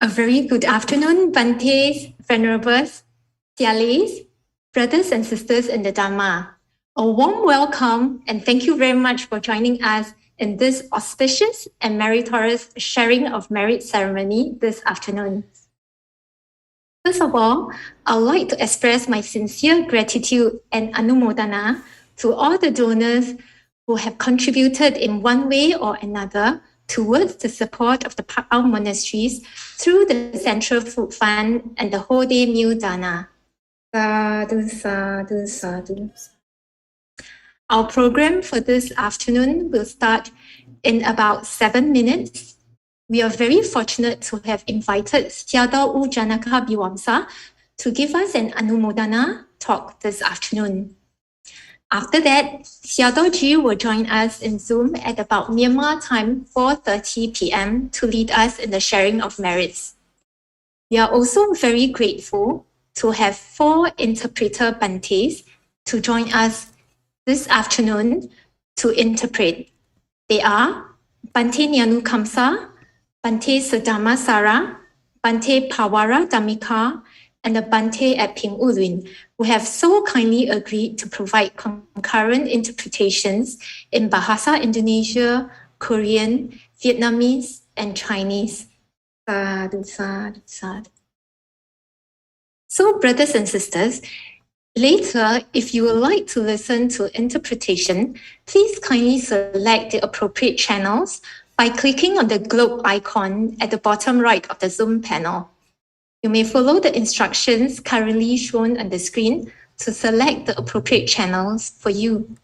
A very good afternoon, Bhantes, Venerables, Sialis, brothers and sisters in the Dharma. A warm welcome and thank you very much for joining us in this auspicious and meritorious sharing of merit ceremony this afternoon. First of all, I would like to express my sincere gratitude and anumodana to all the donors who have contributed in one way or another towards the support of the Pa-Auk monasteries through the Central Food Fund and the whole day meal dana. Sadhu, sadhu, sadhu. Our program for this afternoon will start in about 7 minutes. We are very fortunate to have invited Sayadaw Janakābhivaṃsa to give us an Anumodana talk this afternoon. After that, Sayadawgyi will join us in Zoom at about Myanmar time 4:30 p.m. to lead us in the sharing of merits. We are also very grateful to have 4 interpreter Bantes to join us this afternoon to interpret. They are Bante Nyanukamsa, Bante Sadamasara, Bante Pawara Damika, and the Bante at Ping Ulwin, who have so kindly agreed to provide concurrent interpretations in Bahasa Indonesia, Korean, Vietnamese, and Chinese. Sadhu, sadhu, sadhu. So, brothers and sisters, later, if you would like to listen to interpretation, please kindly select the appropriate channels by clicking on the globe icon at the bottom right of the Zoom panel. You may follow the instructions currently shown on the screen to select the appropriate channels for you.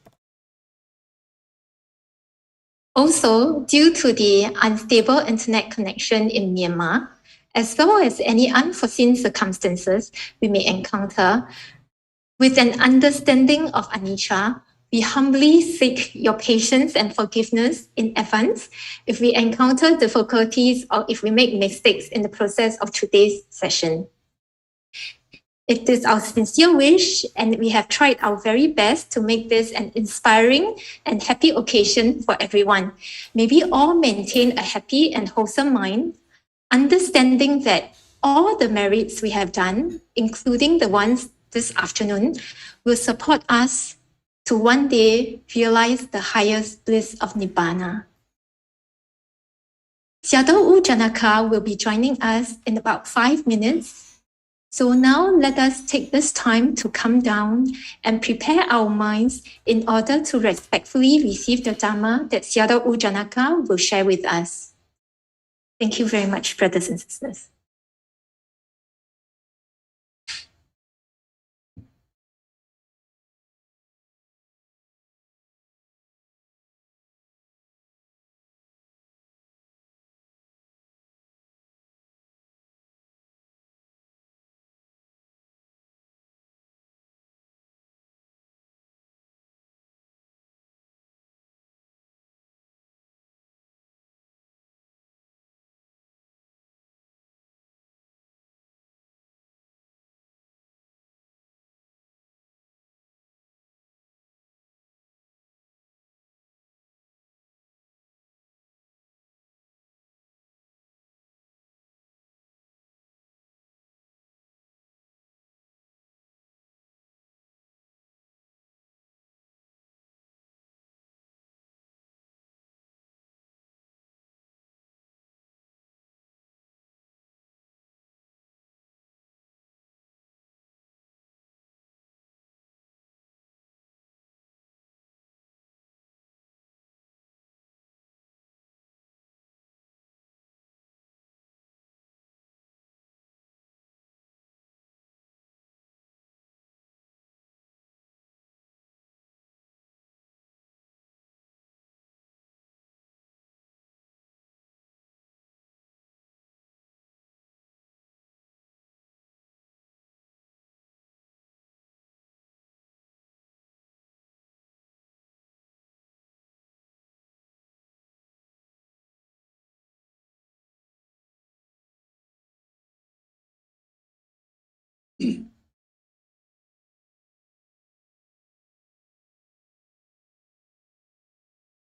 Also, due to the unstable internet connection in Myanmar, as well as any unforeseen circumstances we may encounter, with an understanding of anicca, we humbly seek your patience and forgiveness in advance if we encounter difficulties or if we make mistakes in the process of today's session. It is our sincere wish, and we have tried our very best to make this an inspiring and happy occasion for everyone. May we all maintain a happy and wholesome mind, understanding that all the merits we have done, including the ones this afternoon, will support us to one day realize the highest bliss of Nibbana. Sayadaw Janaka will be joining us in about 5 minutes. So now let us take this time to come down and prepare our minds in order to respectfully receive the Dhamma that Sayadaw Janaka will share with us. Thank you very much, brothers and sisters.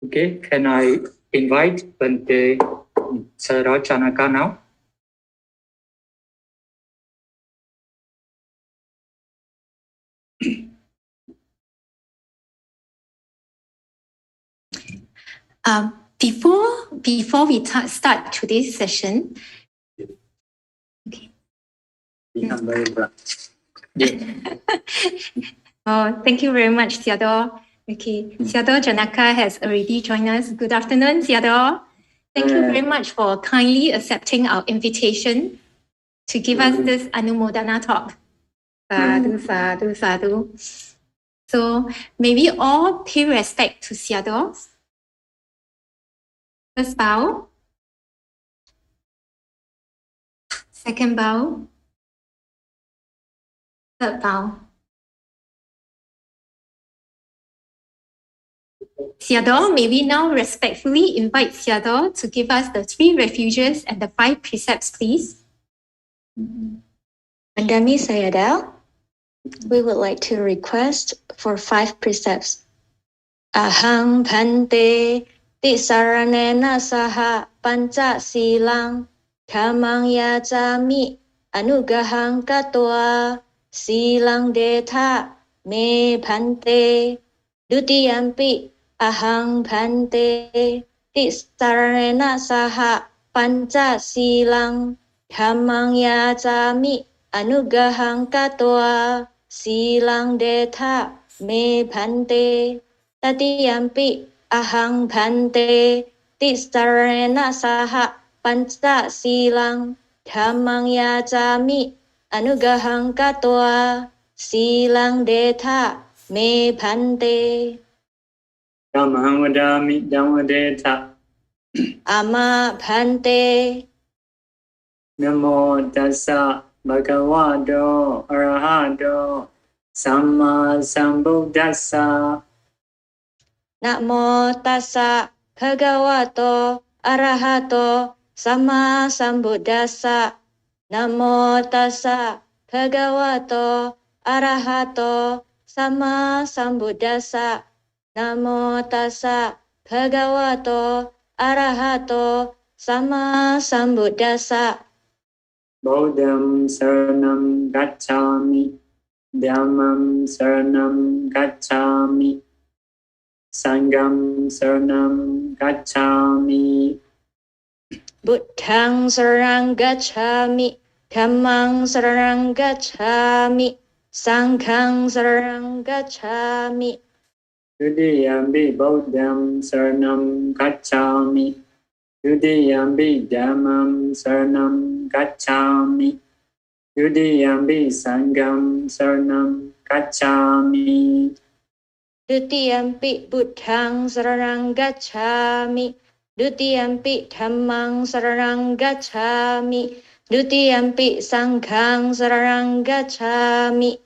Okay, can I invite Bante Sayadaw Janaka now? Before we start today's session, okay. Thank you very much, Sayadaw. Okay, Sayadaw Janaka has already joined us. Good afternoon, Sayadaw. Thank you very much for kindly accepting our invitation to give us this Anumodana talk. Sadhu, sadhu, sadhu. So may we all pay respect to Sayadaw. First bow. Second bow. Third bow. Sayadaw, may we now respectfully invite Sayadaw to give us the 3 refuges and the 5 precepts, please. Under me, Sayadaw, we would like to request for 5 precepts. Ahang Bhante Tisaranena Saha Pancha Silang Kamang Yajami Anugahang Katwa Silang Detha Me Bhante Dutiyampi Ahang Bhante Tisaranena Saha Pancha Silang Kamang Yajami Anugahang Katwa Silang Detha Me Bhante Tatiyampi Ahang Bhante Tisarena Saha Pancha Silang Kamang Yajami Anugahang Katwa Silang Detha Me Bhante Kamang Vadami Dhamadetha Ama Bhante Namo Tassa Bhagavato Arahato Samma Sambuddhassa Namo Tassa Bhagavato Arahato Samma Sambuddhassa Namo Tassa Bhagavato Arahato Samma Sambuddhassa Namo Tassa Bhagavato Arahato Samma Sambuddhassa Bodham Saranam Gacchami Dhammam Saranam Gacchami Sangam Saranam Gacchami Buddhang Sarang Gacchami Dhammang Sarang Gacchami Sanghang Sarang Gacchami Dutiyampi Bodham Saranam Gacchami Dutiyampi Dhammam Saranam Gacchami Dutiyampi Sangham Saranam Gacchami Dutiyampi Buddhang Sarang Gacchami Dutiyampi Dhammang Sarang Gacchami Dutiyampi Sanghang Sarang Gacchami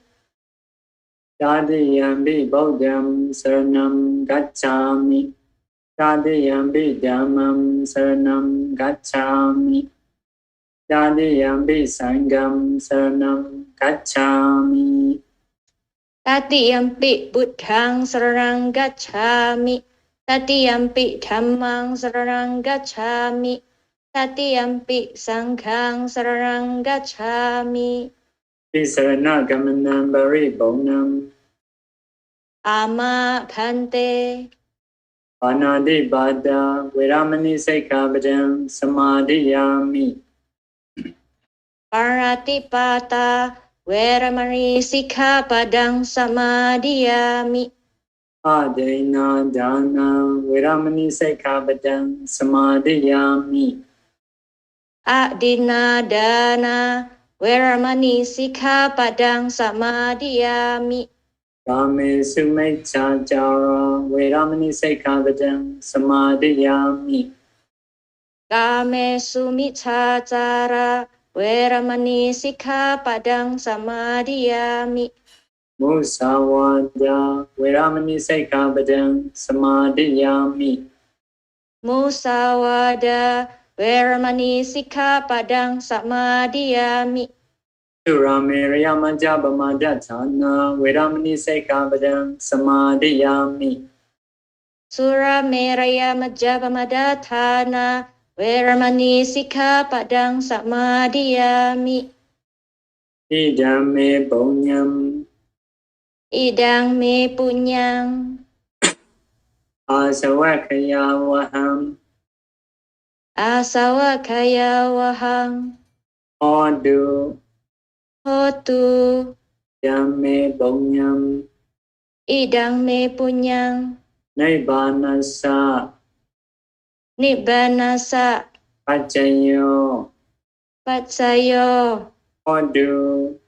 Tadiyampi Bodham Saranam Gacchami Tadiyampi Dhammam Saranam Gacchami Tadiyampi Sangham Saranam Gacchami Tatiyampi Buddhang Sarang Gacchami Tatiyampi Dhammang Sarang Gacchami Tatiyampi Sanghang Sarang Gacchami Tisarana Gamanam Bari Bonam Ama Bhante Anadi Bada Viramani Saikabadam Samadhiyami Paratipata Veramani Sikkhapadang Samadhiyami Adena Dana Viramani Saikabadam Samadhiyami Adina Dana Veramani Sikkhapadang Samadhiyami Kame Sumechachara Viramani Saikabadam Samadhiyami Kame Sumichachara Veramani Sikkhapadang Samadhiyami Musawada Viramani Saikabadam Samadhiyami Musawada Veramani Sikkhapadang Samadhiyami Suramirya Majabamadatana Viramani Saikabadam Samadhiyami Surameraya Majapamadatthana Veramani Sikkhapadang Samadhiyami Idame Bonyam Idang me punyang Asawakayawaham Asawakayawaham Hodu Hotu Yamme Bonyam Idang me punyang Nibbanasa Nibbanasa Pacayo Patsayo Hodu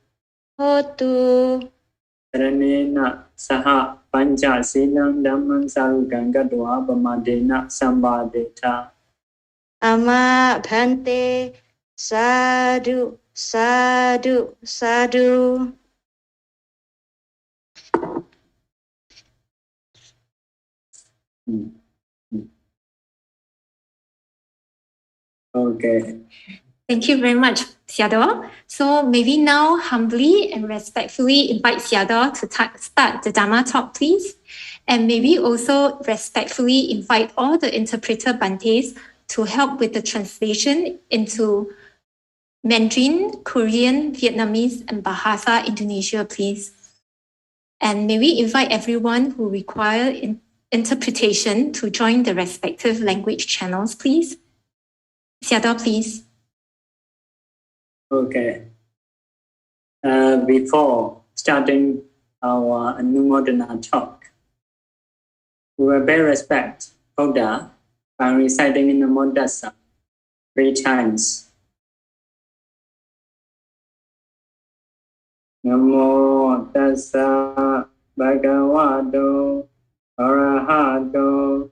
Hotu Saranena Saha Pancha Silang Dhammam Sarukang Gadwa Pamadena Sambadeta Ama Bhante Sadhu Sadhu Sadhu. Okay. Thank you very much, Sayadaw. So maybe now humbly and respectfully invite Sayadaw to start the Dharma talk, please. And maybe also respectfully invite all the interpreter Bantes to help with the translation into Mandarin, Korean, Vietnamese, and Bahasa Indonesia, please. And maybe invite everyone who require interpretation to join the respective language channels, please. Sayadaw, please. Okay. Before starting our Anumodana talk, we will pay respect Buddha by reciting in the Modassa 3 times. Namo tassa bhagavato arahato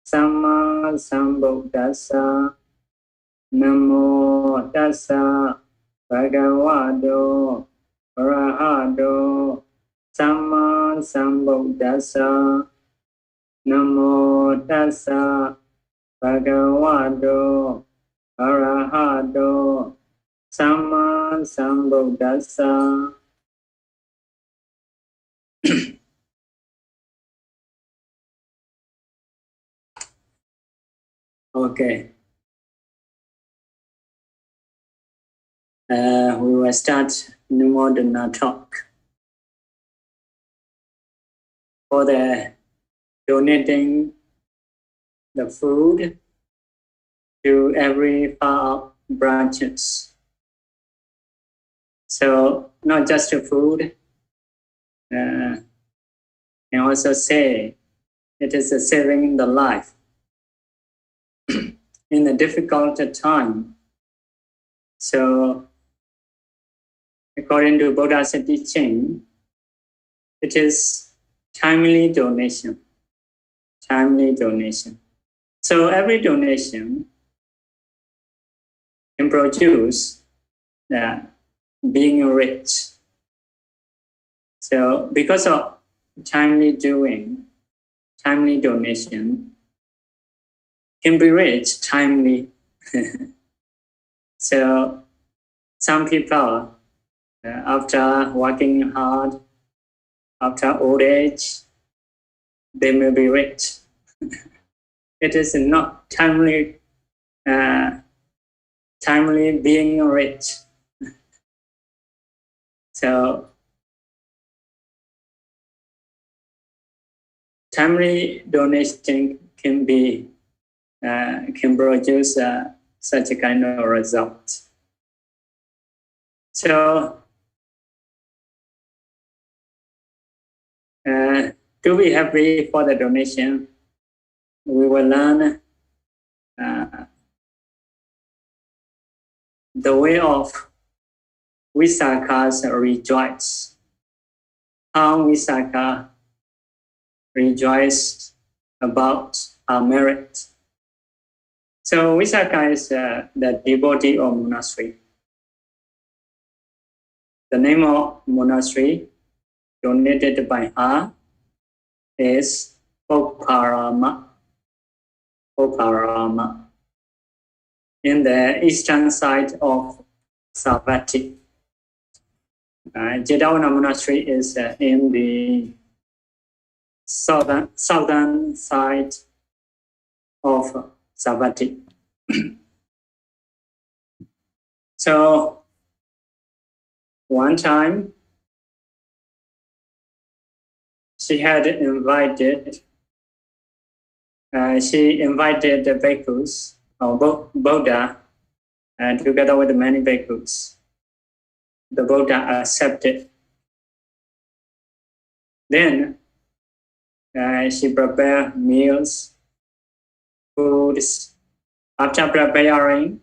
samma sambuddhassa. Namo tassa bhagavato arahato samma sambuddhassa. Namo tassa bhagavato arahato samma sambuddhassa. Okay. We will start Numodana talk. For the donating the food to every Pa-Auk branches. So not just the food, and also say it is a saving the life in a difficult time. So according to Buddha's teaching, it is timely donation. Timely donation. So every donation can produce being rich. So because of timely doing, timely donation can be rich timely. So some people, after working hard, after old age, they may be rich. It is not timely being rich. So timely donation can be can produce such a kind of result. So to be happy for the donation, we will learn the way of Visakha's rejoice. How Visakha rejoice about our merit. So Visakha is the devotee of monastery. The name of monastery donated by her is Poparama. Poparama. In the eastern side of Savatthi. Jedavana monastery is in the southern side of Savatthi. So one time she had invited she invited the bhikkhus, or Buddha, together with many bhikkhus. The Buddha accepted. Then she prepared meals, foods. After preparing,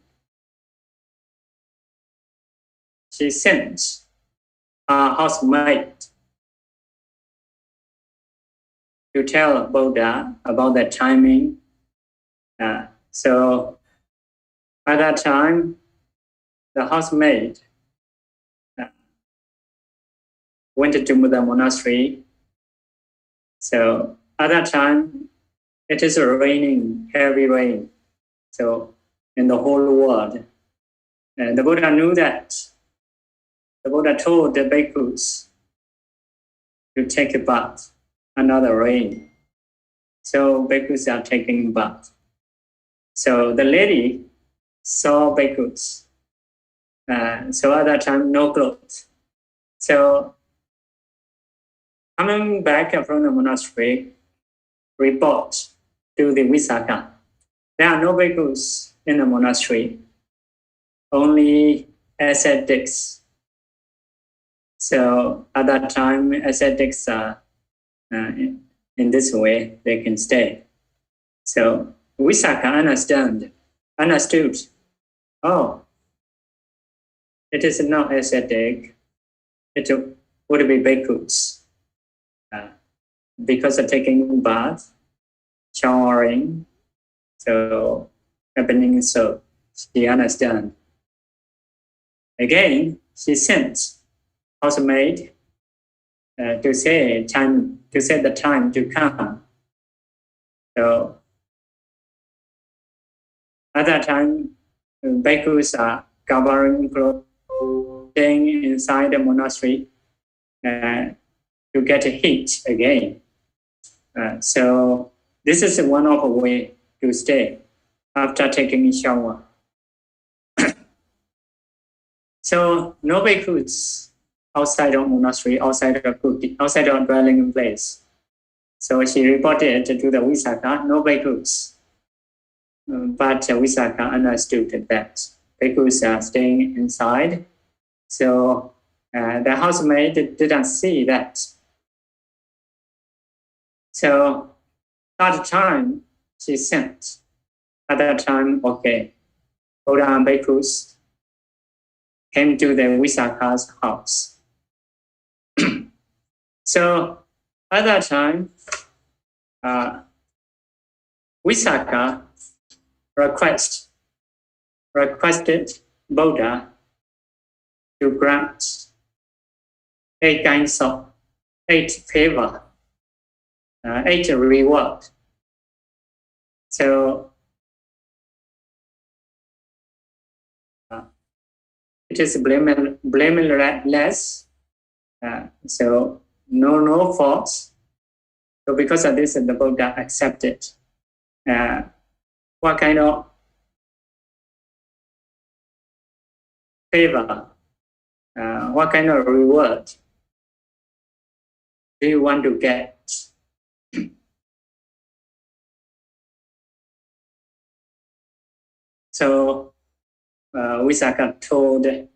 she sent her housemaid to tell Buddha about the timing. So at that time, the housemaid went to the monastery. So at that time, it is raining, heavy rain. So in the whole world, the Buddha knew that. The Buddha told the bhikkhus to take a bath under the rain. So bhikkhus are taking bath. So the lady saw bhikkhus. So at that time, no clothes. So coming back from the monastery, report to the Visakha. There are no bhikkhus in the monastery, only ascetics. So at that time, ascetics are in this way, they can stay. So Visakha understood, oh, it is not ascetic, it would be bhikkhus. Because of taking bath, showering, so happening, so she understand. Again, she sent housemaid to say the time to come. So at that time, bhikkhus are covering clothing inside the monastery to get heat again. So this is one of the way to stay after taking a shower. So no bhikkhus outside of monastery, outside of dwelling place. So she reported to the Visakha, no bhikkhus. But Visakha understood that bhikkhus are staying inside. So the housemaid didn't see that. So at the time she sent, at that time, okay, Buddha and bhikkhus came to the Visakha's house. So at that time, Visakha requested Buddha to grant 8 kinds of 8 favor, 8 reward. So it is blameless. So no faults. So because of this, the Buddha accepted. What kind of favor? What kind of reward do you want to get? So Visakha told to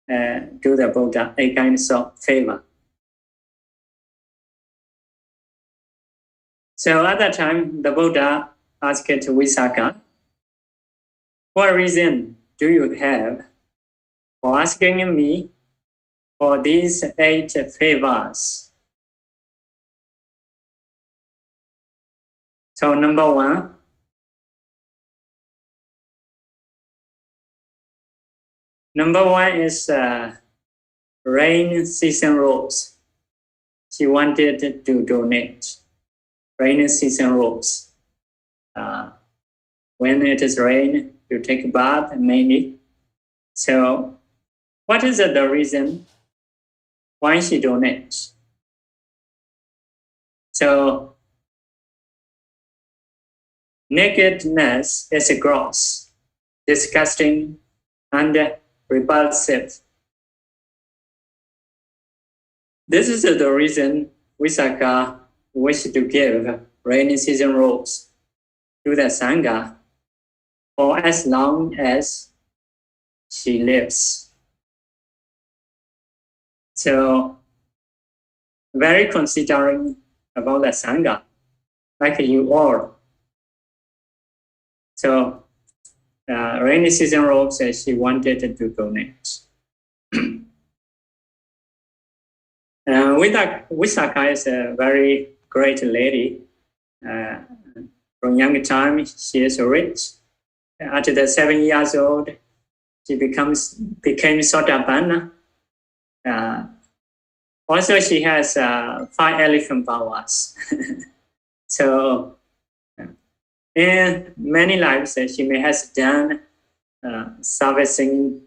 the Buddha 8 kinds of favor. So at that time, the Buddha asked Visakha, what reason do you have for asking me for these 8 favors? So number 1, is rain season robes. She wanted to donate rainy season robes. When it is rain, you take a bath mainly. So what is the reason why she donates? So nakedness is gross, disgusting, and repulsive. This is the reason Visakha wished to give rainy season robes. to the Sangha for as long as she lives. So, very considering about the Sangha, like you all. So, rainy season robes, she wanted to donate. Visakha is a very great lady. From young time, she is rich. At the 7 years old, she became Sotapanna. Also, she has 5 elephant powers. So, in many lives, she may have done servicing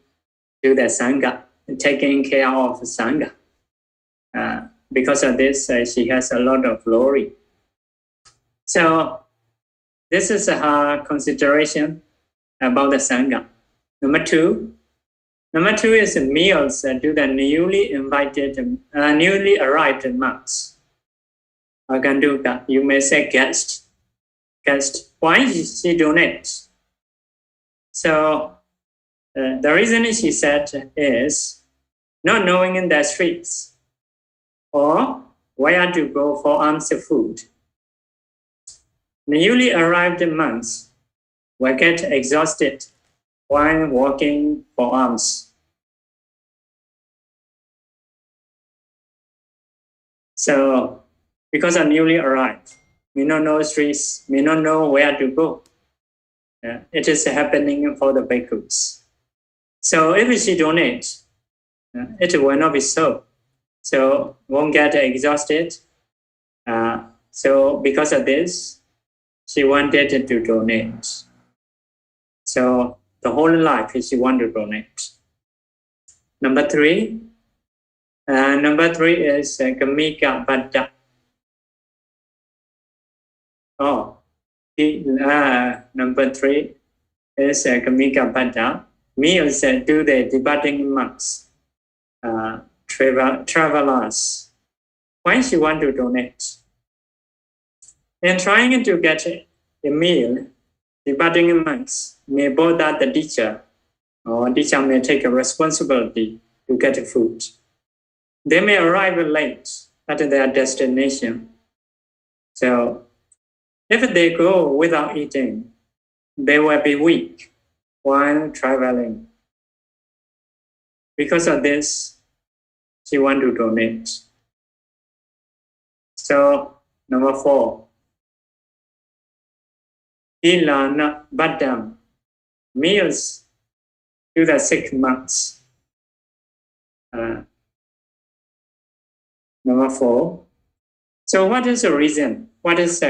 to the Sangha, taking care of Sangha. Because of this, she has a lot of glory. So, this is her consideration about the Sangha. Number two is meals to the newly arrived monks. Ganduka, you may say guest. Why she donates? So the reason she said is not knowing in the streets or where to go for alms food. Newly arrived monks will get exhausted while walking for alms. So, because of newly arrived, may not know streets, may not know where to go. It is happening for the bhikkhus. So, if she donates, it will not be so. So, won't get exhausted. So, because of this, she wanted to donate. So, the whole life she wanted to donate. Number three is Kamika Bhatta. Number 3 is Kamika Bhatta. Meals to the departing monks, travelers. Why she want to donate? In trying to get a meal, departing monks may bother the teacher, or teacher may take a responsibility to get food. They may arrive late at their destination. So, if they go without eating, they will be weak while traveling. Because of this, she wants to donate. So, number 4. Ilana Badam, meals to the sick monks. Number 4. So what is the reason? What is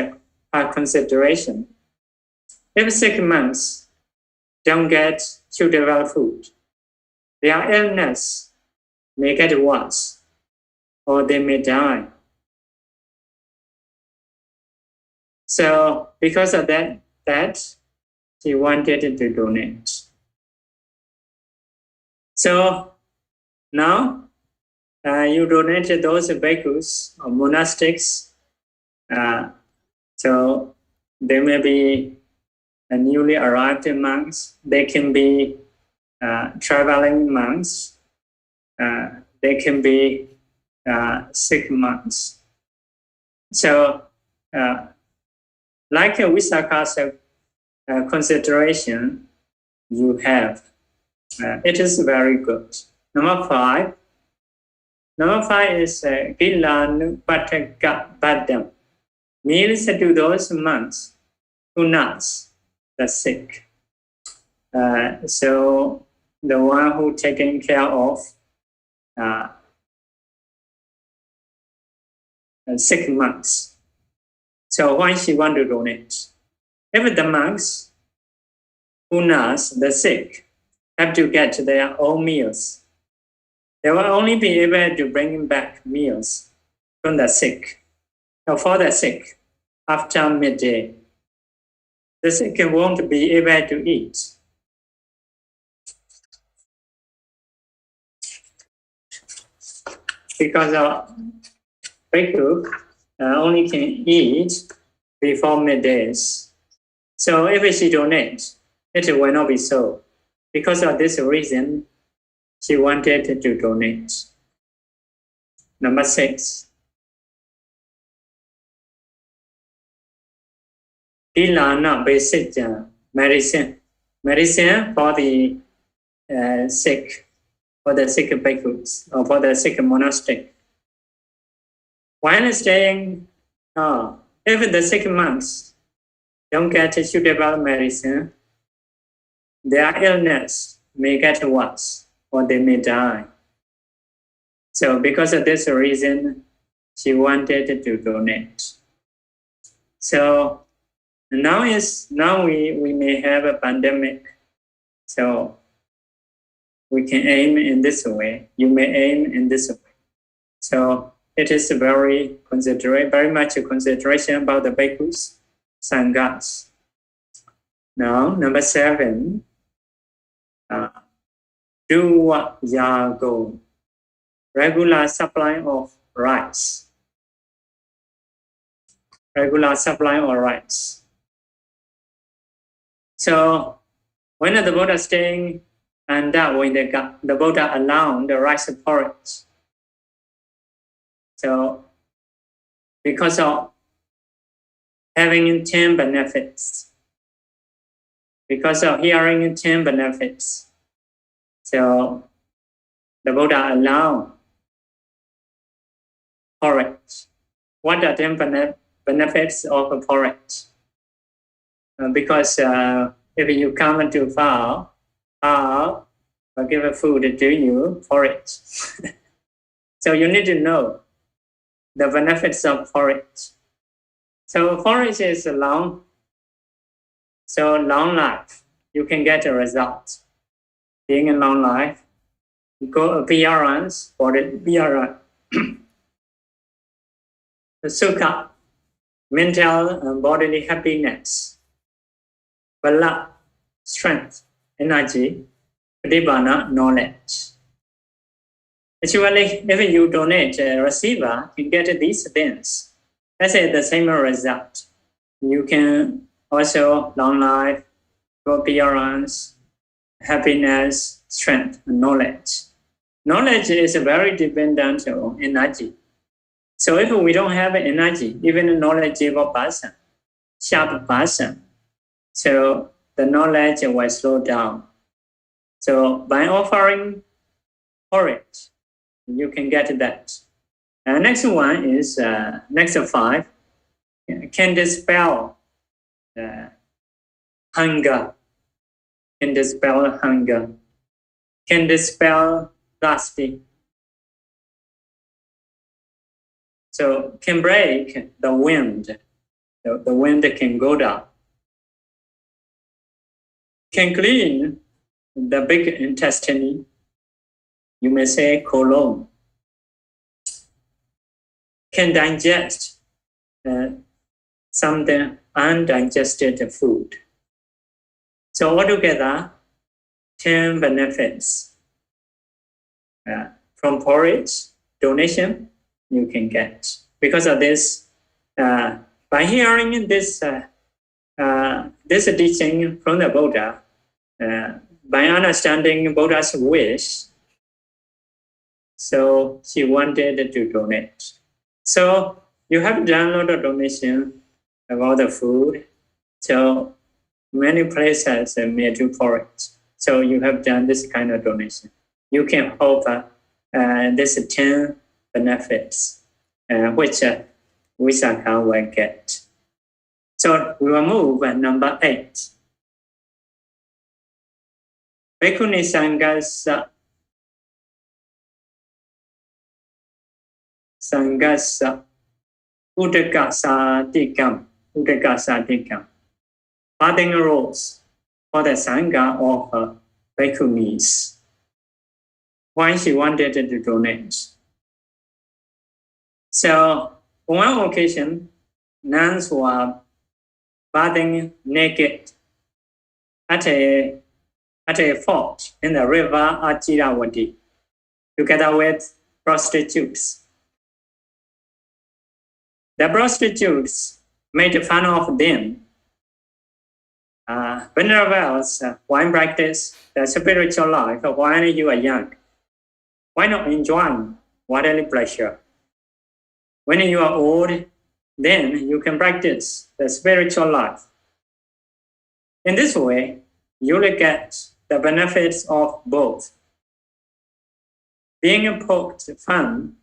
our consideration? If sick monks don't get suitable food, their illness may get worse, or they may die. So because of that she wanted to donate. So now you donated those bhikkhus or monastics. So they may be newly arrived monks. They can be traveling monks. They can be sick monks. So like a Visakha's consideration you have, it is very good. Number 5 is Gilanupataka Badam, meals to those monks who nurse the sick. So the one who taking care of sick monks. So why she want to donate? If the monks who nurse the sick have to get their own meals, they will only be able to bring back meals from the sick, or for the sick, after midday. The sick won't be able to eat. Because of bhikkhu only can eat before middays. So if she donates, it will not be so. Because of this reason, she wanted to donate. Number 6. Ilana basic medicine. Medicine for the sick, for the sick bhikkhus, or for the sick monastic. When staying, if the sick monks don't get suitable medicine, their illness may get worse, or they may die. So because of this reason, she wanted to donate. So now we may have a pandemic. So we can aim in this way. You may aim in this way. So it is very much a consideration about the bhikkhus, sanghas. Now, number 7. Do what yago. Regular supply of rice. Regular supply of rice. So when the Buddha staying and that when the Buddha allowed the rice porridge. So because of having 10 benefits, because of hearing 10 benefits, so the Buddha allowed porridge. What are 10 benefits of porridge? Because if you come too far, I'll give a food to you, porridge. So you need to know the benefits of porridge. So porridge is long life. You can get a result. Being a long life, go appearance for the appearance. The sukha, mental and bodily happiness. Bala, strength, energy, pratibhana, knowledge. Actually, if you donate, a receiver can get these things. That's the same result. You can also long life, good appearance, happiness, strength, and knowledge. Knowledge is very dependent on energy. So if we don't have energy, even a knowledgeable person, sharp person, so the knowledge will slow down. So by offering porridge, you can get that. Next one is, next 5, can dispel hunger, can dispel hunger, can dispel thirsty. So can break the wind. The wind can go down. Can clean the big intestine. You may say colon. Can digest something undigested food. So altogether, 10 benefits from porridge donation you can get. Because of this, by hearing this this teaching from the Buddha, by understanding Buddha's wish, so she wanted to donate. So you have done a lot of donation about the food. So many places may do porridge. So you have done this kind of donation. You can hope this 10 benefits which Visakha will get. So we will move at number 8. Bhikkhuni Sanghasa Uddaka Satikam. Bathing rules for the Sangha of Bhikkhunis. Why she wanted to donate. So on one occasion, nuns were bathing naked at a fort in the river Achiravati, together with prostitutes. The prostitutes made fun of them Venerables, why practice the spiritual life while you are young? Why not enjoy worldly pleasure? When you are old, then you can practice the spiritual life. In this way, you will get the benefits of both. Being poked fun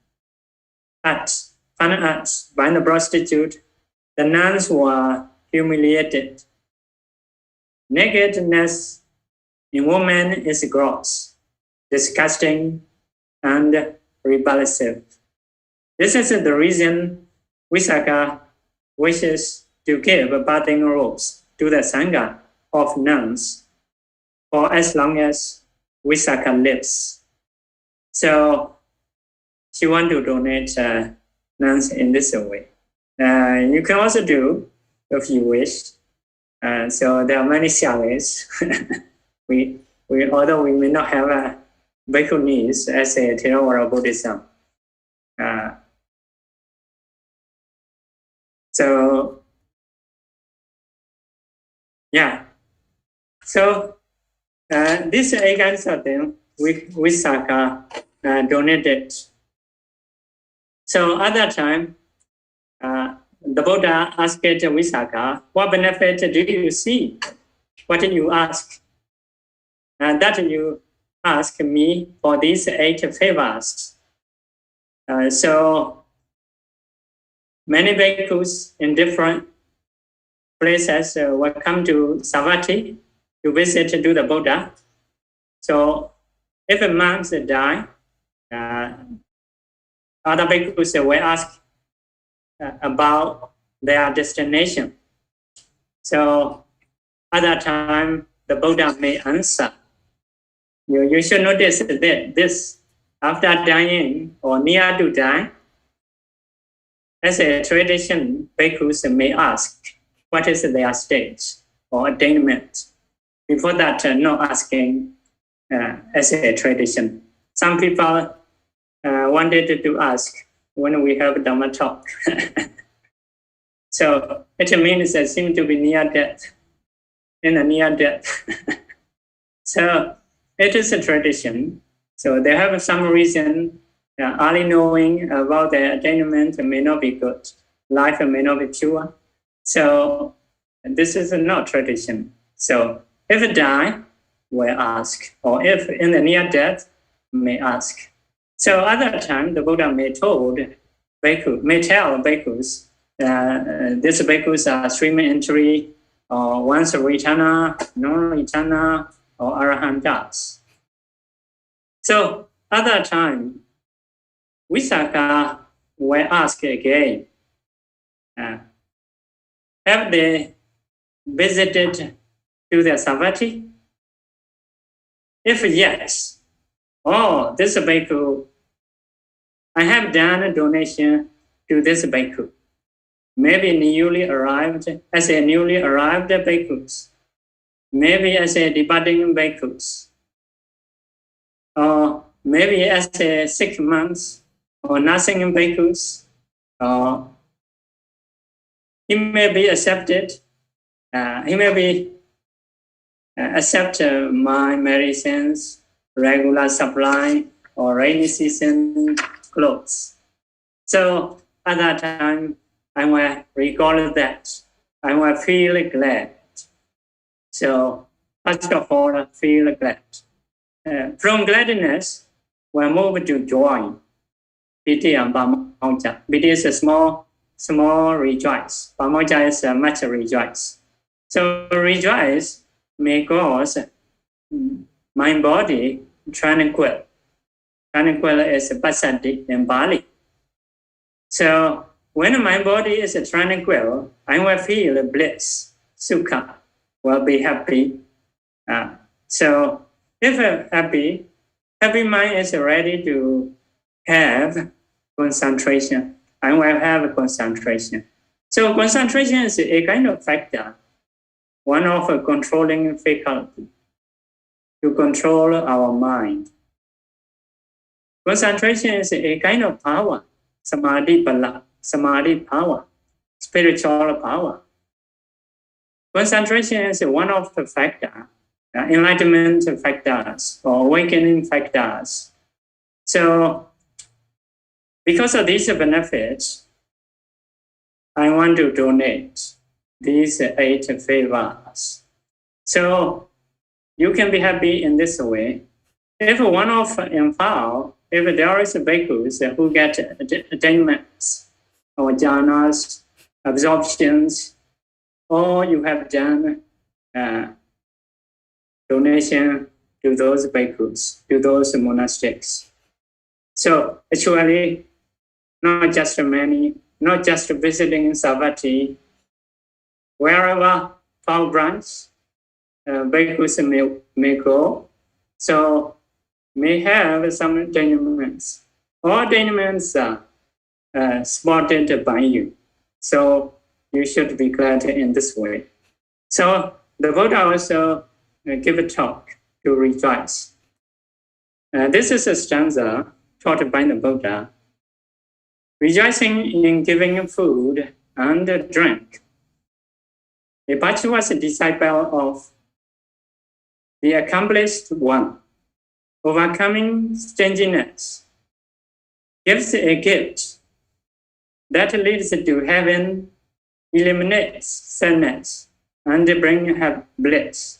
at by the prostitute, the nuns were humiliated. Nakedness in women is gross, disgusting, and repulsive. This is the reason Visakha wishes to give bathing robes to the Sangha of nuns for as long as Visakha lives. So she wants to donate nuns in this way. You can also do if you wish. So there are many salaries. Although we may not have a bhikkhunis as a Theravada Buddhism. So yeah. So this kinds of thing Visakha donated. So other time, the Buddha asked Visakha, what benefit do you see? What did you ask? That you ask me for these 8 favors. So many bhikkhus in different places will come to Savatthi to visit to the Buddha. So if a monk die, other bhikkhus will ask about their destination. So at that time, the Buddha may answer. You should notice that this, after dying or near to die, as a tradition, bhikkhus may ask, what is their stage or attainment? Before that, not asking as a tradition. Some people wanted to ask when we have Dhamma talk. So it means that seem to be near death, in a near death. So it is a tradition. So they have some reason. Early knowing about their attainment may not be good. Life may not be pure. So this is not tradition. So if it die, will ask. Or if in the near death, may ask. So other time, the Buddha may tell bhikkhus, these bhikkhus are stream entry, or once returner, non-returner, or arahants. So other time, Visakha will ask again, have they visited to the Savatthi? If yes, this bhikkhu, I have done a donation to this bhikkhu. Maybe newly arrived, as a newly arrived bhikkhus. Maybe as a departing bhikkhus. Or maybe as a 6 months or nothing bhikkhus. He may be accepted. He may be accept my medicines, regular supply, or rainy season clothes. So at that time, I will recall that. I will feel glad. So first of all, feel glad. From gladness, we'll move to joy. Piti and Pamamoja. Piti is a small rejoice. Pamamoja is much rejoice. So rejoice may cause my body tranquil. Tranquil is passaddhi in Bali. So when my body is tranquil, I will feel bliss, sukha, will be happy. So if happy mind is ready to have concentration, I will have concentration. So concentration is a kind of factor, one of a controlling faculty to control our mind. Concentration is a kind of power, samadhi power, spiritual power. Concentration is one of the factors, enlightenment factors or awakening factors. So, because of these benefits, I want to donate these 8 favors. So, you can be happy in this way. If one of involved, if there is a bhikkhus who get attainments or jhanas, absorptions, or you have done donation to those bhikkhus, to those monastics. So actually, not just visiting Savatthi, wherever Power Branch, bhikkhus may go, so may have some attainments. All attainments are spotted by you. So you should be glad in this way. So the Buddha also give a talk to rejoice. This is a stanza taught by the Buddha. Rejoicing in giving food and drink. A virtuous disciple of the accomplished one, overcoming stinginess, gives a gift that leads to heaven, eliminates sadness, and brings bliss.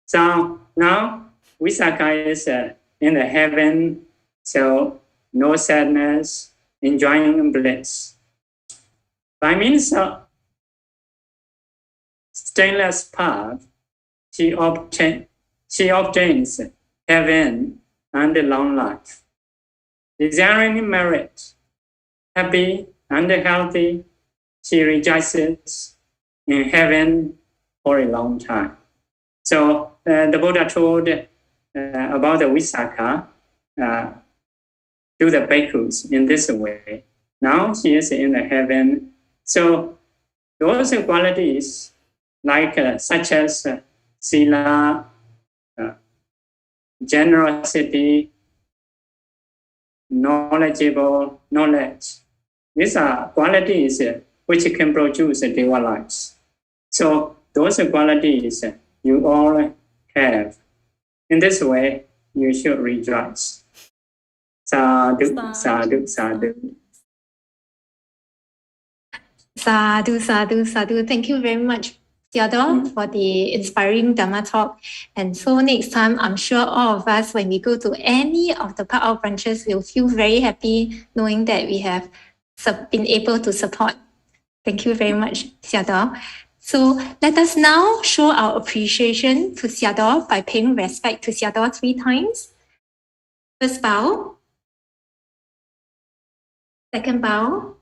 So now Visakha is in the heaven, so no sadness, enjoying bliss. By means of stainless path, she obtains heaven and long life. Desiring merit, happy and healthy, she rejoices in heaven for a long time. So the Buddha told about the Visakha to the bhikkhus in this way. Now she is in the heaven. So those qualities like such as sila, generosity, knowledge. These are qualities which can produce deva lives. So those qualities you all have. In this way, you should rejoice. Sadhu, sadhu, sadhu. Sadhu, sadhu, sadhu. Thank you very much, Sayadaw, for the inspiring Dhamma talk. And so next time, I'm sure all of us, when we go to any of the Pa-Auk branches, will feel very happy knowing that we have been able to support. Thank you very much, Sayadaw. So let us now show our appreciation to Sayadaw by paying respect to Sayadaw 3 times. First bow. Second bow.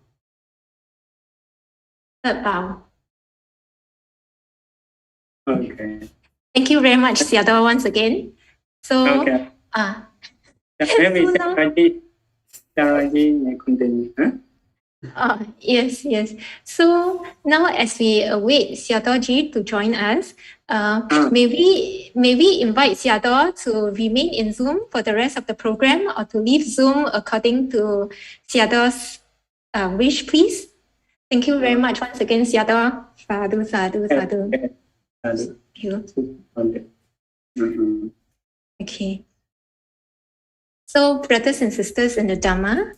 Third bow. Okay. Thank you very much, Sayadaw, once again. So, Okay. Maybe Sayadaw may continue. Huh? Yes. So now as we await Sayadawji to join us, may we invite Sayadaw to remain in Zoom for the rest of the program or to leave Zoom according to Sayadaw's wish, please? Thank you very much once again, Sayadaw. Sadhu, sadhu, sadhu. Thank you. Okay. So, brothers and sisters in the Dhamma,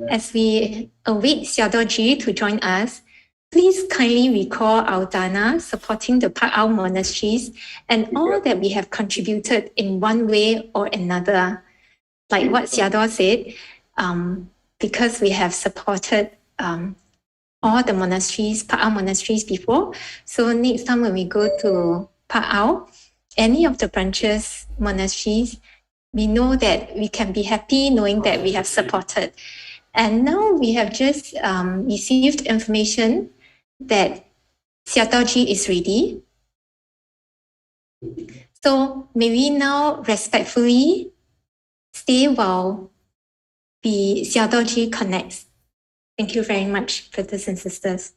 as we await Sayadawji to join us, please kindly recall our dana supporting the Pa-Auk monasteries and all that we have contributed in one way or another. Like what Sayadaw said, because we have supported all the monasteries, Pa-Auk monasteries before. So next time when we go to Pa-Auk, any of the branches, monasteries, we know that we can be happy knowing that we have supported. And now we have just received information that Sayadawji is ready. So may we now respectfully stay while the Sayadawji connects. Thank you very much, brothers and sisters.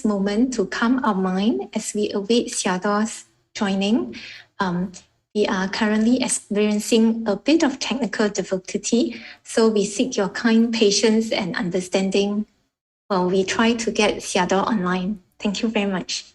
this moment to calm our mind as we await Sayadaw's joining. We are currently experiencing a bit of technical difficulty, so we seek your kind patience and understanding while we try to get Sayadaw online. Thank you very much.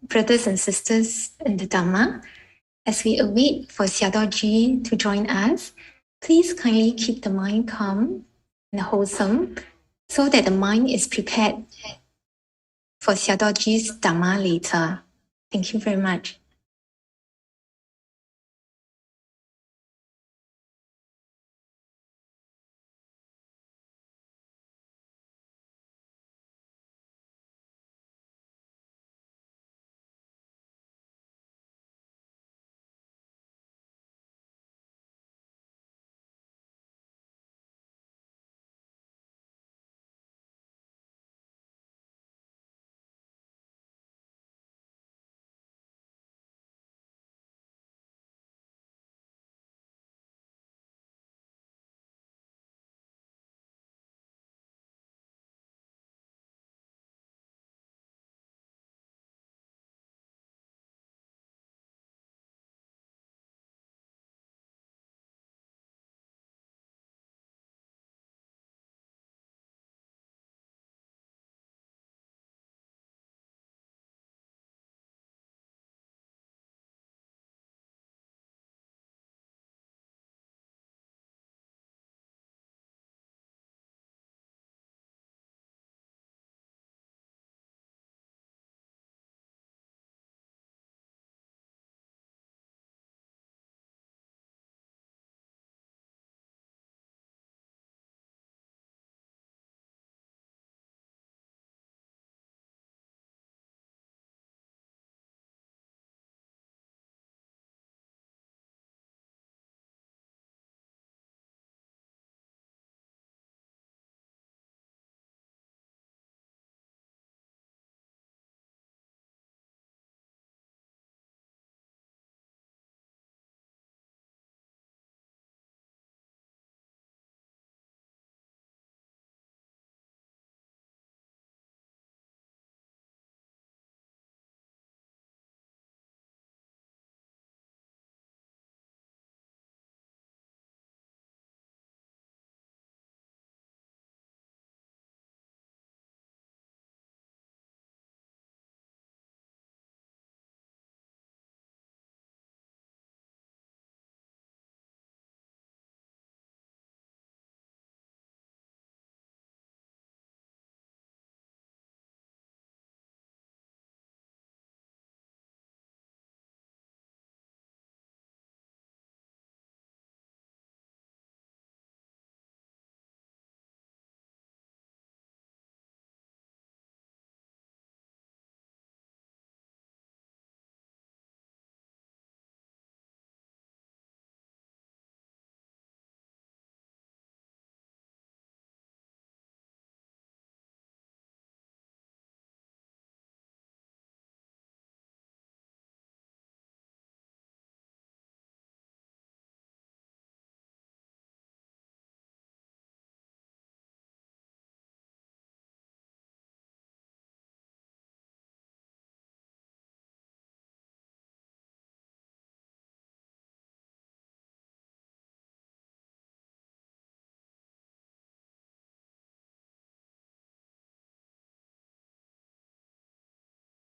Brothers and sisters in the Dhamma, as we await for Sayadawgyi to join us, please kindly keep the mind calm and wholesome so that the mind is prepared for Sayadawgyi's Dhamma later. Thank you very much.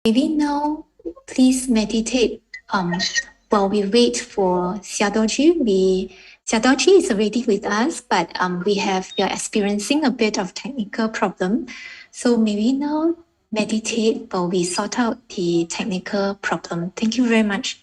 Maybe now, please meditate while we wait for Sayadawgyi. Sayadawgyi is already with us, but we are experiencing a bit of technical problem. So maybe now meditate while we sort out the technical problem. Thank you very much.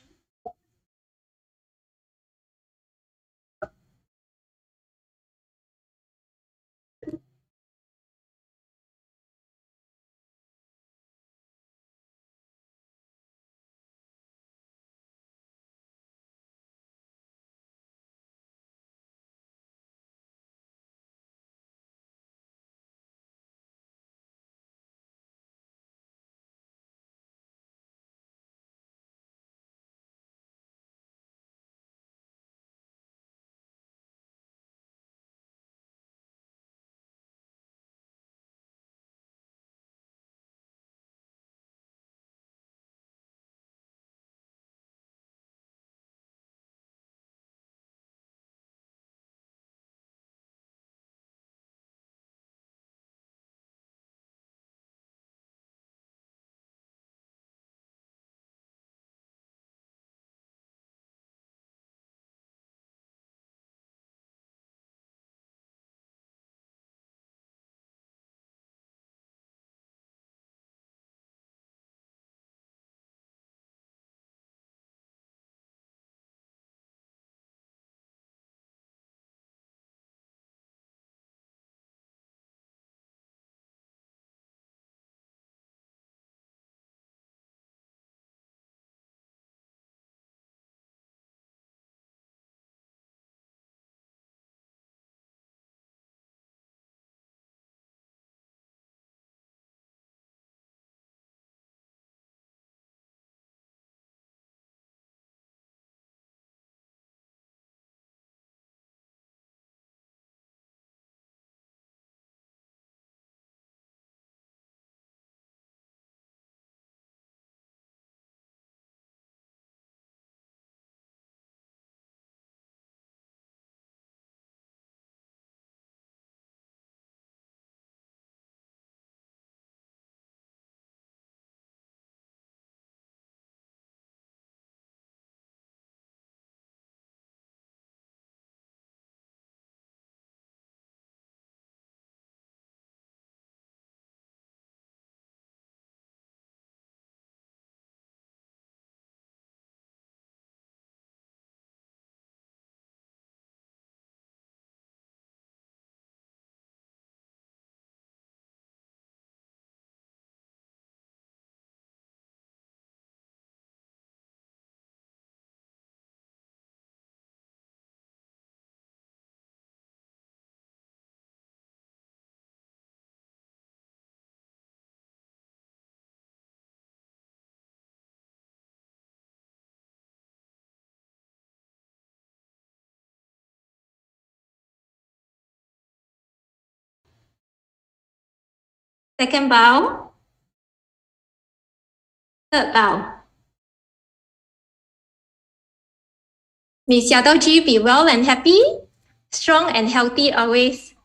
Second bow. Third bow. May Sayadawgyi be well and happy, strong and healthy always.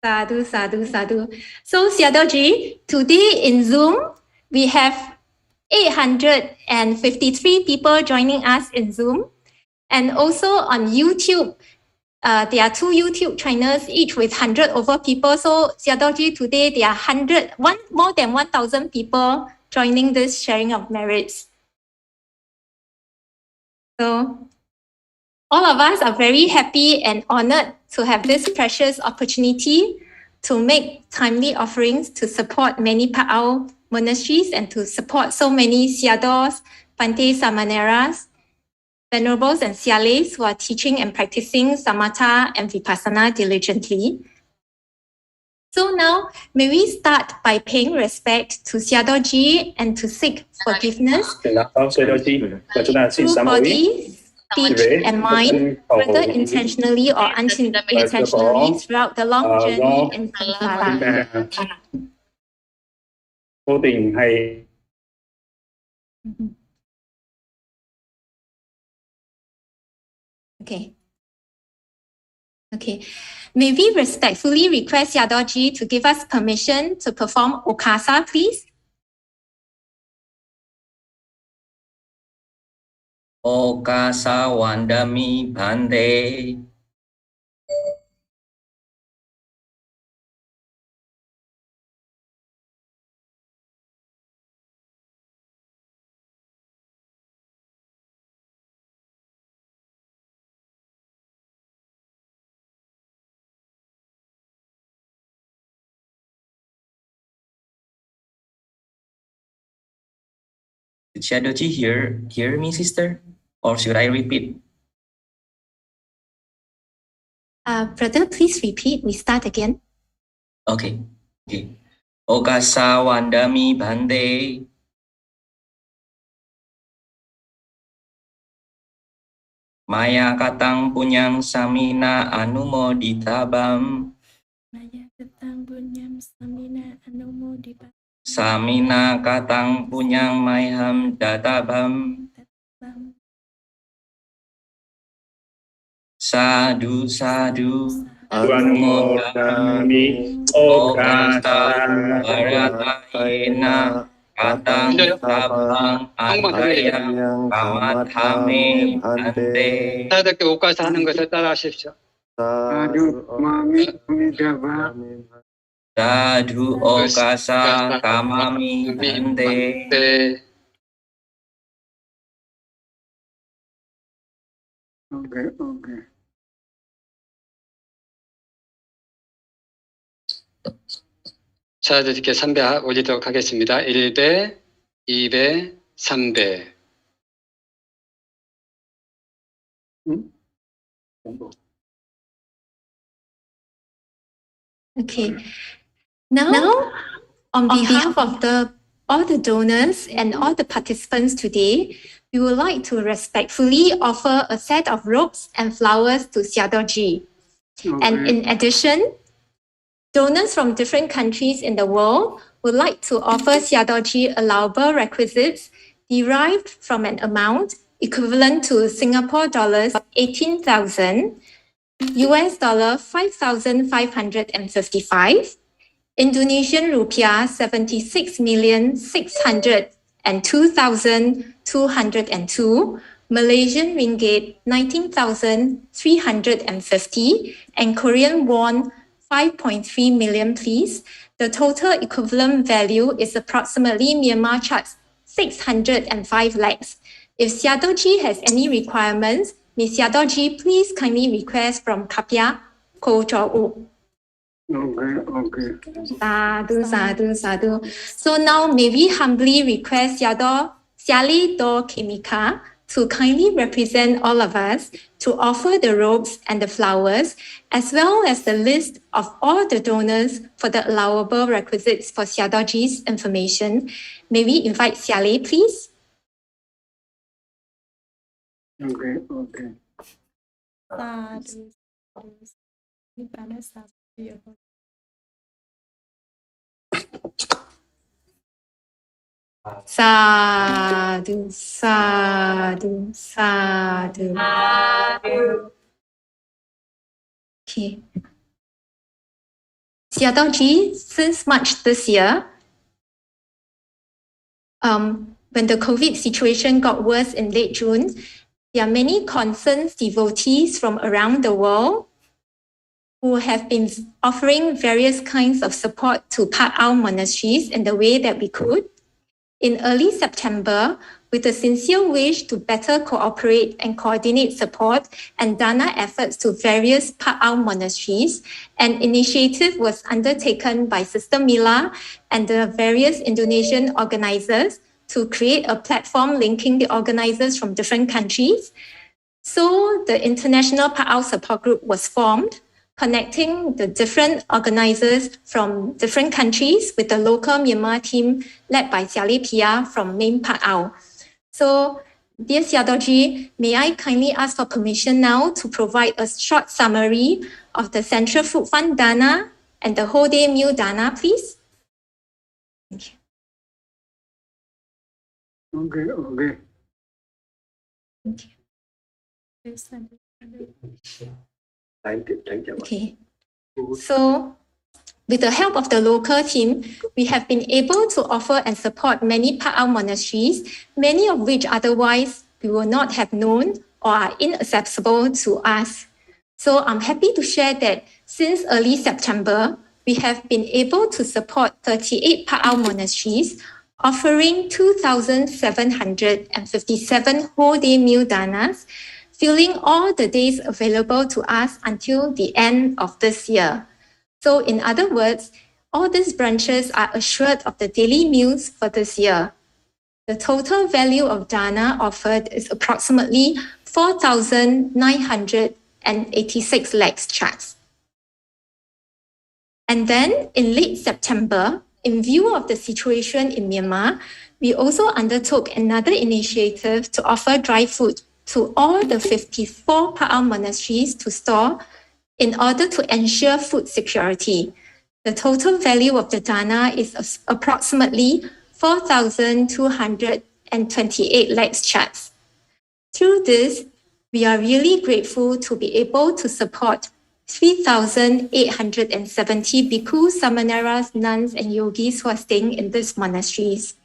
Sadhu, sadhu, sadhu. So Sayadawgyi, today in Zoom, we have 853 people joining us in Zoom. And also on YouTube, there are 2 YouTube channels, each with 100 over people. So Sayadawgyi, today there are more than 1,000 people joining this sharing of merits. So all of us are very happy and honored to have this precious opportunity to make timely offerings to support many Pa-Auk monasteries and to support so many Sayadaws, Bhante Samaneras, Venerables and Siales who are teaching and practicing Samatha and Vipassana diligently. So now, may we start by paying respect to Sayadawgyi and to seek forgiveness through body, speech, and mind, whether intentionally or unintentionally throughout the long journey in samsara. Vô tình hay Okay. May we respectfully request Sayadawgyi to give us permission to perform Okasa, please? Okasawandami Bhante. Did Sayadawgyi hear me, sister? Or should I repeat? Brother, please repeat. We start again. Okay. Okasawandami Bhante. Maya katang punyang samina anumoditabam. Maya katang punyam samina anumoditabam. Samina katang punyang mayham databam. Sadhu sadhu Anumodami Okasawandami katang tabang adayang kamathame bhante. 사야답게 옷가서 하는 것을 따라하십시오. Sadhu okasa kamami bhante. 네. Okay. 사야답게 3배 올리도록 하겠습니다. 1배, 2배, 3배. Okay. Now, on behalf of all the donors and all the participants today, we would like to respectfully offer a set of robes and flowers to Sayadawgyi. And in addition, donors from different countries in the world would like to offer Sayadawgyi allowable requisites derived from an amount equivalent to Singapore dollars 18,000, US dollar 5,555, Indonesian rupiah 76,602,202, Malaysian ringgit 19,350, and Korean won 5.3 million, please. The total equivalent value is approximately Myanmar charts 605 lakhs. If Sayadawgyi has any requirements, Ms. Sayadawgyi, please kindly request from Kapia Ko Cho. Okay. Sadhu. So now may we humbly request Siali Do Kimika to kindly represent all of us to offer the robes and the flowers, as well as the list of all the donors for the allowable requisites for Sayadawgyi's information. May we invite Siali, please? Okay. Sadhu. Okay. Sayadawgyi, since March this year, when the COVID situation got worse in late June, there are many concerned devotees from around the world who have been offering various kinds of support to Pa-Auk monasteries in the way that we could. In early September, with a sincere wish to better cooperate and coordinate support and dana efforts to various Pa-Auk monasteries, an initiative was undertaken by Sister Mila and the various Indonesian organizers to create a platform linking the organizers from different countries. So the International Pa-Auk Support Group was formed, connecting the different organizers from different countries with the local Myanmar team led by Siali Pia from main Pa-Auk. So, dear Sayadawgyi, may I kindly ask for permission now to provide a short summary of the Central Food Fund Dana and the whole day meal Dana, please? Thank you. Okay. Thank you. Okay. So, with the help of the local team, we have been able to offer and support many Pa-Auk monasteries, many of which otherwise we will not have known or are inaccessible to us. So I'm happy to share that since early September, we have been able to support 38 Pa-Auk monasteries, offering 2,757 whole-day meal danas, filling all the days available to us until the end of this year. So in other words, all these branches are assured of the daily meals for this year. The total value of dana offered is approximately 4,986 lakhs chats. And then in late September, in view of the situation in Myanmar, we also undertook another initiative to offer dry food to all the 54 Pa-Auk monasteries to store in order to ensure food security. The total value of the dana is approximately 4,228 lakhs chats. Through this, we are really grateful to be able to support 3,870 bhikkhus, samaneras, nuns, and yogis who are staying in these monasteries.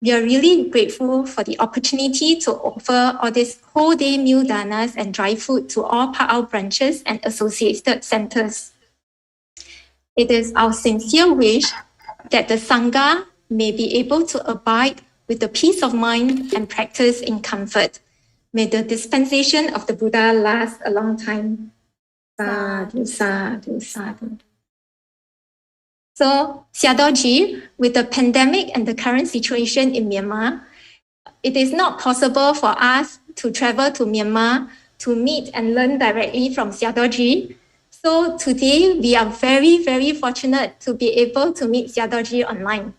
We are really grateful for the opportunity to offer all these whole-day meal danas and dry food to all Pa-Auk branches and associated centers. It is our sincere wish that the Sangha may be able to abide with the peace of mind and practice in comfort. May the dispensation of the Buddha last a long time. Sadhu, sadhu, sadhu. So, Sayadawgyi, with the pandemic and the current situation in Myanmar, it is not possible for us to travel to Myanmar to meet and learn directly from Sayadawgyi. So today, we are very, very fortunate to be able to meet Sayadawgyi online.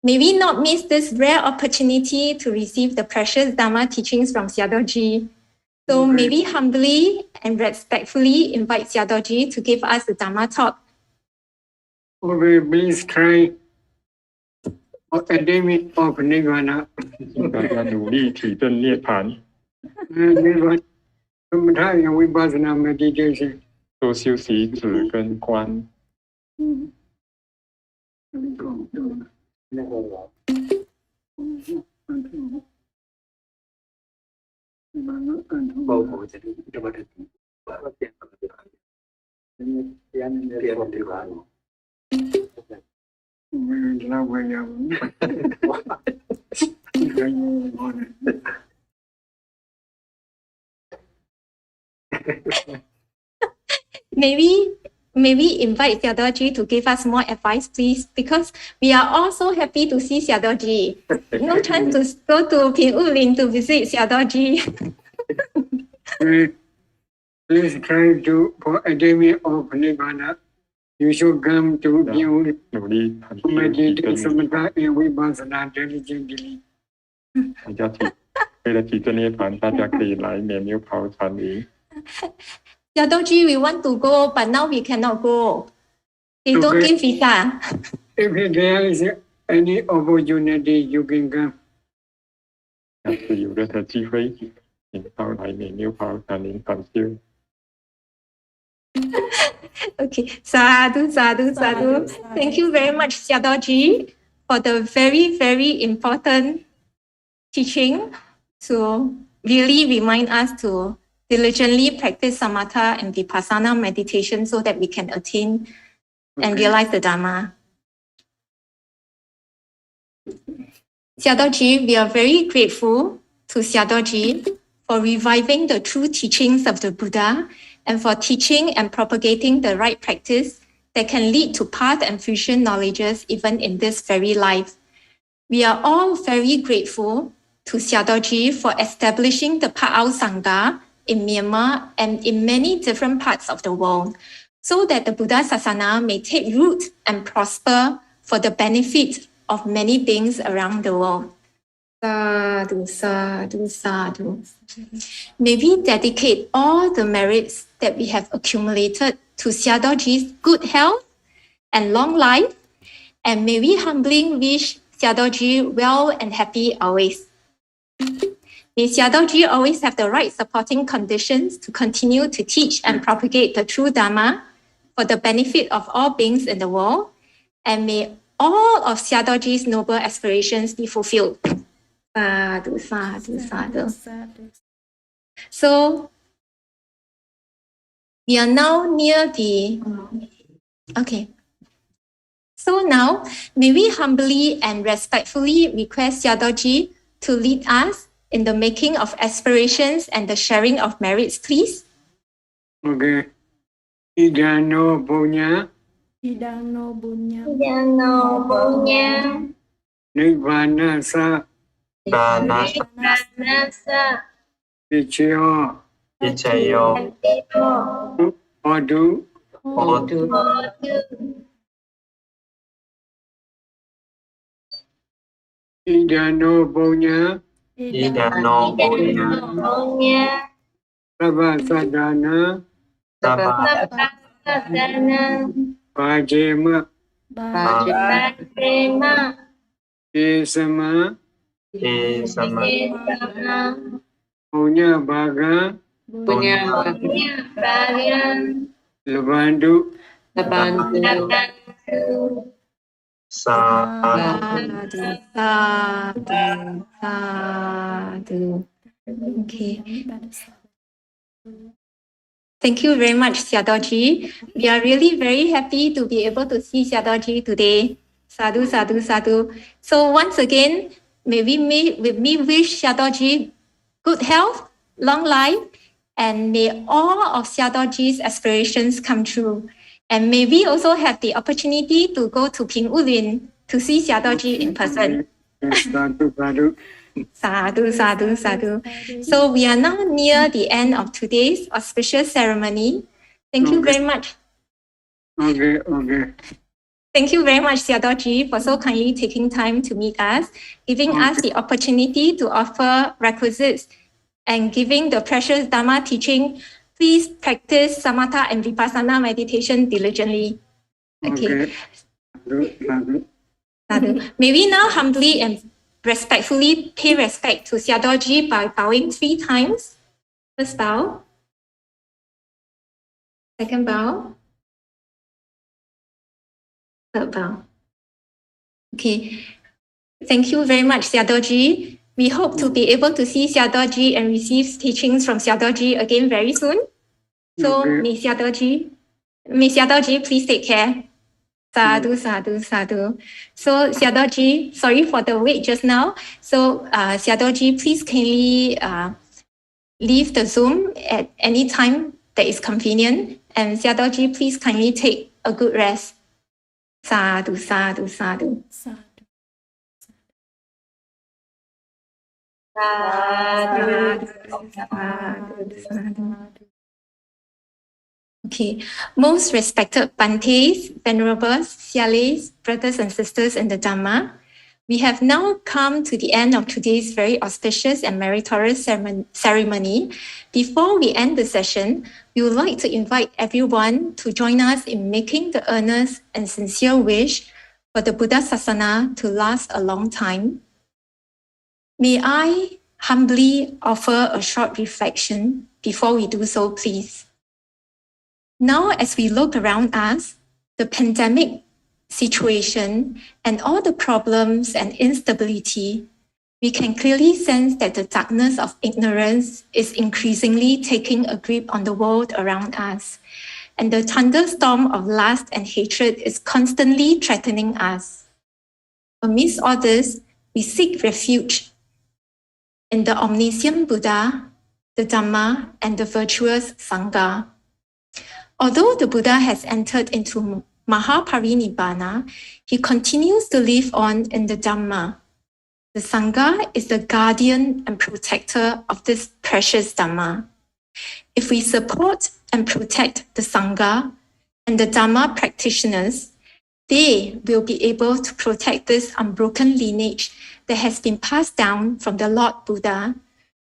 May we not miss this rare opportunity to receive the precious Dharma teachings from Sayadawgyi. So may we humbly and respectfully invite Sayadawgyi to give us the Dharma talk. Please try academic of Nirvana. 大家努力体证涅槃， Vipassana meditation. 多修习止跟观。 May we invite Sayadawgyi to give us more advice, please? Because we are all so happy to see Sayadawgyi. No chance to go to BØT to visit Sayadawgyi. Please try to for academic of Nirvana. You should come to BØT 努力谈修体 meditate 证， samatha and vipassana diligently. 大家体为了体证涅槃，大家可以来缅纽跑禅营。 Sayadawgyi, we want to go, but now we cannot go. They don't Okay. give visa. If there is any opportunity, you can come. 下次有任何机会，请到来缅纽跑禅营禅修。 Okay, sadhu, sadhu, sadhu. Thank you very much, Sayadawgyi, for the very, very important teaching to really remind us to diligently practice samatha and vipassana meditation so that we can attain and realize the Dharma. Sayadawgyi, we are very grateful to Sayadawgyi for reviving the true teachings of the Buddha and for teaching and propagating the right practice that can lead to path and fusion knowledges even in this very life. We are all very grateful to Sayadawgyi for establishing the Pa-Auk Sangha in Myanmar and in many different parts of the world, so that the Buddha Sasana may take root and prosper for the benefit of many beings around the world. Sadhu, sadhu, sadhu. May we dedicate all the merits that we have accumulated to Sayadawgyi's good health and long life, and may we humbly wish Sayadawgyi well and happy always. May Sayadawgyi always have the right supporting conditions to continue to teach and propagate the true Dharma for the benefit of all beings in the world, and may all of Sayadawgyi's noble aspirations be fulfilled. Sadhu, sadhu, sadhu. Sadhu. So we are now near the, okay. So now, may we humbly and respectfully request Sayadawgyi to lead us in the making of aspirations and the sharing of merits, please. Okay. Idano punya Idano bunya. Idano punya. nibbana sa Nasa. vichyo hodu idano punya Punya. sabbasadana Sadana. pajema Bajema. isama Sama. punya baga Punya bagian. lebandu Bantu. Sadhu, sadhu, sadhu. Okay. Thank you very much, Sayadawgyi. We are really very happy to be able to see Sayadawgyi today. Sadhu, sadhu, sadhu. So once again, may we wish Sayadawgyi good health, long life, and may all of Sayadawgyi's aspirations come true. And may we also have the opportunity to go to BÜ to see Sayadawgyi in person. sadhu sadhu. Sadhu, sadhu, sadhu. So we are now near the end of today's auspicious ceremony. Thank you very much. Okay. Thank you very much, Sayadawgyi, for so kindly taking time to meet us, giving us the opportunity to offer requisites, and giving the precious Dharma teaching. Please practice samatha and vipassana meditation diligently. Okay. Sadhu. Sadhu. May we now humbly and respectfully pay respect to Sayadawgyi by bowing 3 times. First bow. Second bow. Third bow. Okay. Thank you very much, Sayadawgyi. We hope to be able to see Sayadawgyi and receive teachings from Sayadawgyi again very soon. So may Sayadawgyi please take care. Sadhu, sadhu, sadhu. So Sayadawgyi, sorry for the wait just now. So Sayadawgyi, please kindly leave the Zoom at any time that is convenient. And Sayadawgyi, please kindly take a good rest. Sadhu, sadhu, sadhu. Sadhu. Okay, most respected Bantes, venerables, Siales, brothers and sisters in the Dhamma, we have now come to the end of today's very auspicious and meritorious ceremony. Before we end the session, we would like to invite everyone to join us in making the earnest and sincere wish for the Buddha Sasana to last a long time. May I humbly offer a short reflection before we do so, please. Now, as we look around us, the pandemic situation and all the problems and instability, we can clearly sense that the darkness of ignorance is increasingly taking a grip on the world around us, and the thunderstorm of lust and hatred is constantly threatening us. Amidst all this, we seek refuge in the omniscient Buddha, the Dhamma, and the virtuous Sangha. Although the Buddha has entered into Mahaparinibbana, he continues to live on in the Dhamma. The Sangha is the guardian and protector of this precious Dhamma. If we support and protect the Sangha and the Dhamma practitioners, they will be able to protect this unbroken lineage that has been passed down from the Lord Buddha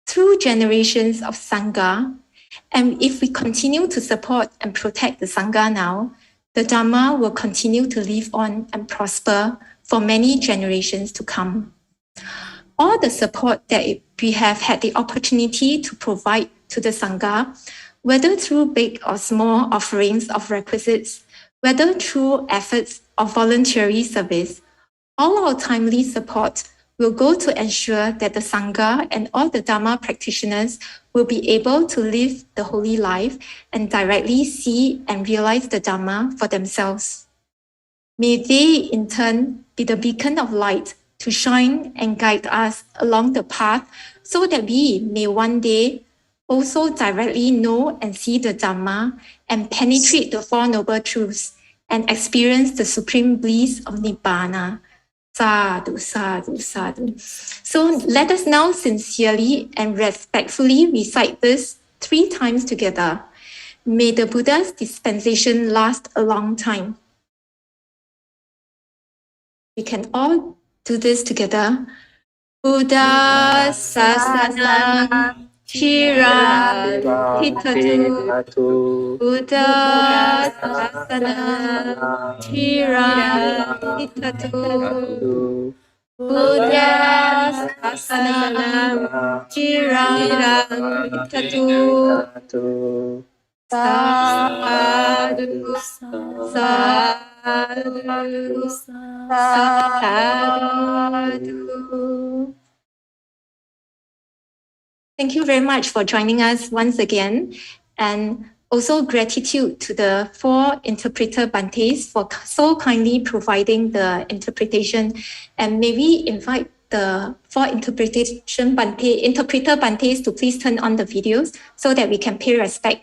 through generations of Sangha. And if we continue to support and protect the Sangha now, the Dhamma will continue to live on and prosper for many generations to come. All the support that we have had the opportunity to provide to the Sangha, whether through big or small offerings of requisites, whether through efforts of voluntary service, all our timely support will go to ensure that the Sangha and all the Dharma practitioners will be able to live the holy life and directly see and realize the Dharma for themselves. May they, in turn, be the beacon of light to shine and guide us along the path so that we may one day also directly know and see the Dhamma and penetrate the Four Noble Truths and experience the supreme bliss of Nibbana. Sadhu, sadhu, sadhu. So let us now sincerely and respectfully recite this 3 times together. May the Buddha's dispensation last a long time. We can all do this together. Buddha Sasana Chira Hitatu. Buddha Sasana Chira Hitatu. Buddha Sasana Chira Hitatu. Sadhu, sadhu, sadhu. Thank you very much for joining us once again, and also gratitude to the 4 interpreter Bhantes for so kindly providing the interpretation. And may we invite the 4 interpreter Bhantes to please turn on the videos so that we can pay respect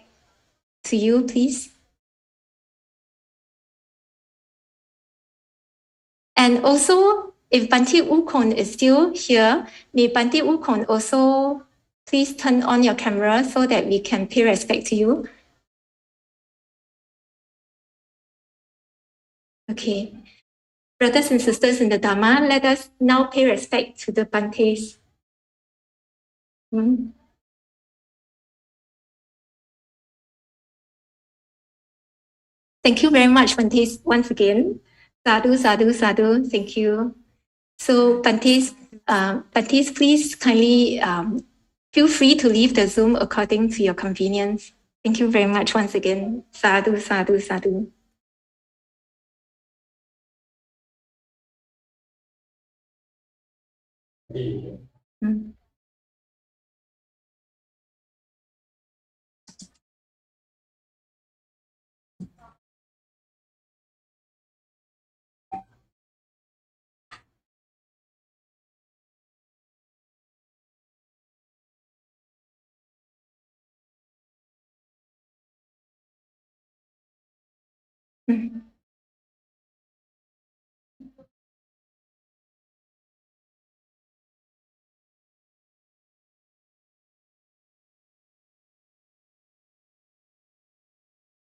to you, please. And also, if Bhante Wukon is still here, may Bhante Wukon also please turn on your camera so that we can pay respect to you. Okay. Brothers and sisters in the Dharma, let us now pay respect to the Bhantes. Thank you very much, Bhantes, once again. Sadhu, sadhu, sadhu. Thank you. So, Bhantes, please kindly feel free to leave the Zoom according to your convenience. Thank you very much once again. Sadhu, sadhu, sadhu. Mm-hmm.